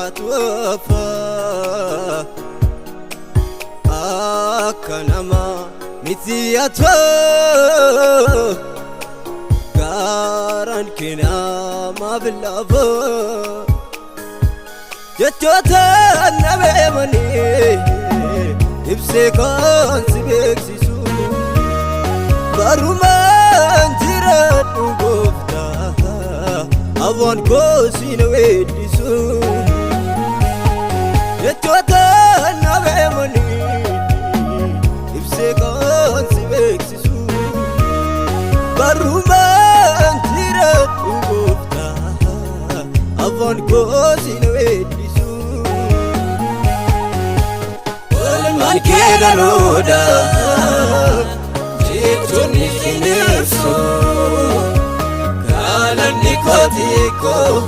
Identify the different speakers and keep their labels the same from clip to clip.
Speaker 1: توفى أكنما متياتو كارن كنا ما باللافو جتوتا النبي مني يبسكون سبيك سيسو بارومان تيرد وقفتا أبوان كوسي نويدسو جتوتا النبي مني يبسكون سبيك سيسو بارومان تيرد وقفتا أبوان كوسي نويدسو ولمن كيدا نودا جيتوني في نفسه كالني كوتيكو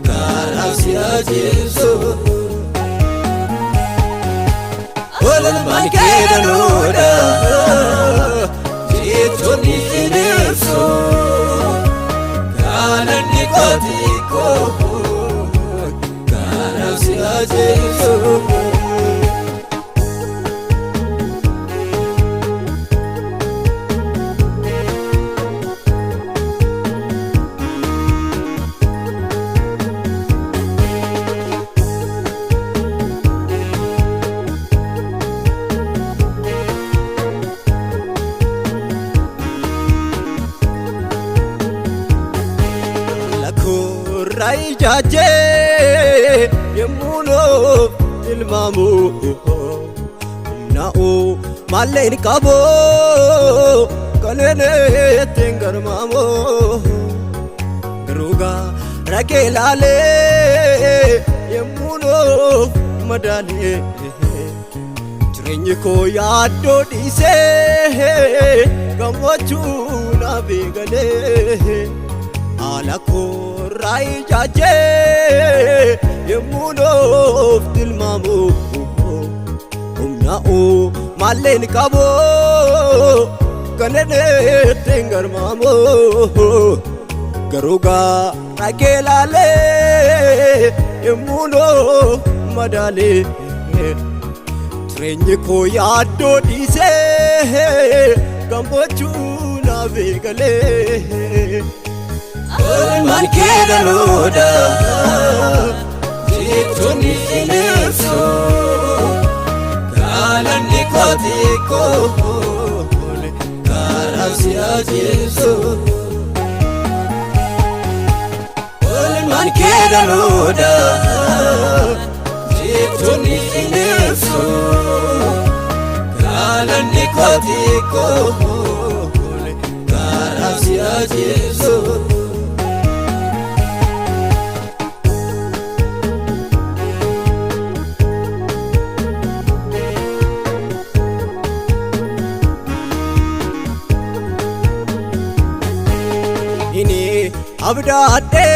Speaker 1: كالعسي أجيسو ولمن كيدا نودا جيتوني في نفسه كالني كوتيكو كالعسي أجيسو راي جاجي يمونو المامو ناو مالين كابو كلني تنگر مامو غروغا راكيلالي يمونو مدالي جرينيكو يادو ديسه غموچو نابيغلي alako rai jaje yemunof dilmamu umna o malen kabo kanene tengar mamo garuga ragelale yemuno madale trenye ko yado dise gambochu na vegale ولمن كيدا نودا جيتوني في نفسه كالني كوتيكو كالعسي أجيسو ولمن كيدا نودا جيتوني في نفسه كالني كوتيكو كالعسي أجيسو abdaate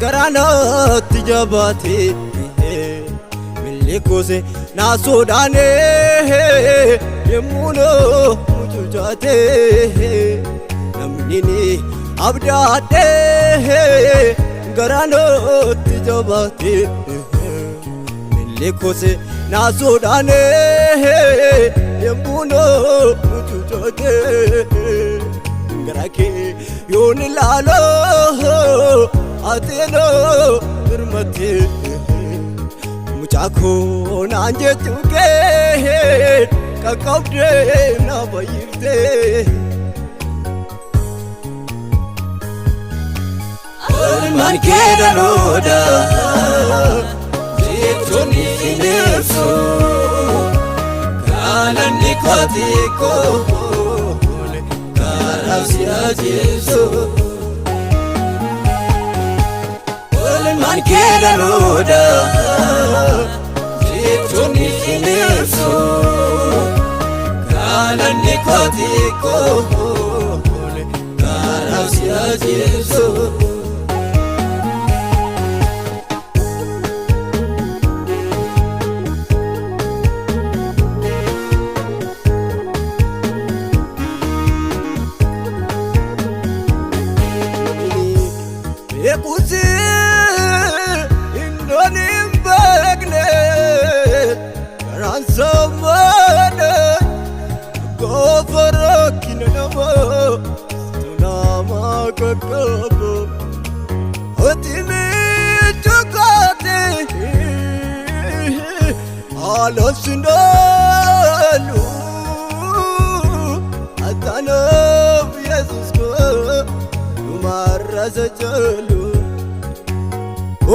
Speaker 1: garana tijabate milikose nasodane yemuno mujujate namnini abdaate garana tijabate milikose nasodane yemuno mujujate garake yon lalo atelo irmate muchako nanje tuke kakabde na bayirte man keda noda jitoni fineso kalani kotiko كالعسي أجيسو ولمن كيدا نودا جيتوني في نفسه كالني كوتيكو كالعسي أجيسو kobo otimi chukote alosindolu atano Jesus ko marasajolu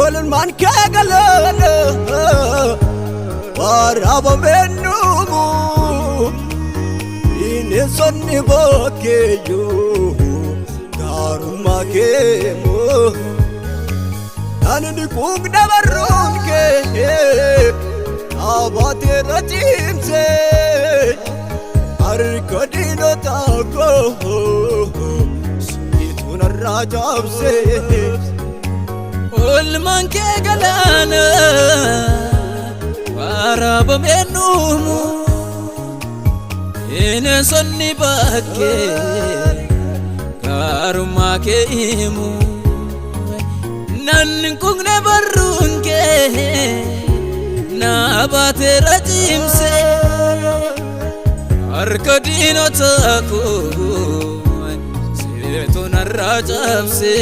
Speaker 1: olun man kagalala warabo menumu ine sonni bokeyo daruma kemo anani kug dabarun ke abate rajimse arkadino tako situn rajabse
Speaker 2: olman kagalala warabo menumu ine sonni bakke karuma keimu nan kungne barunke na batera jimse arkadino tako setun rajabse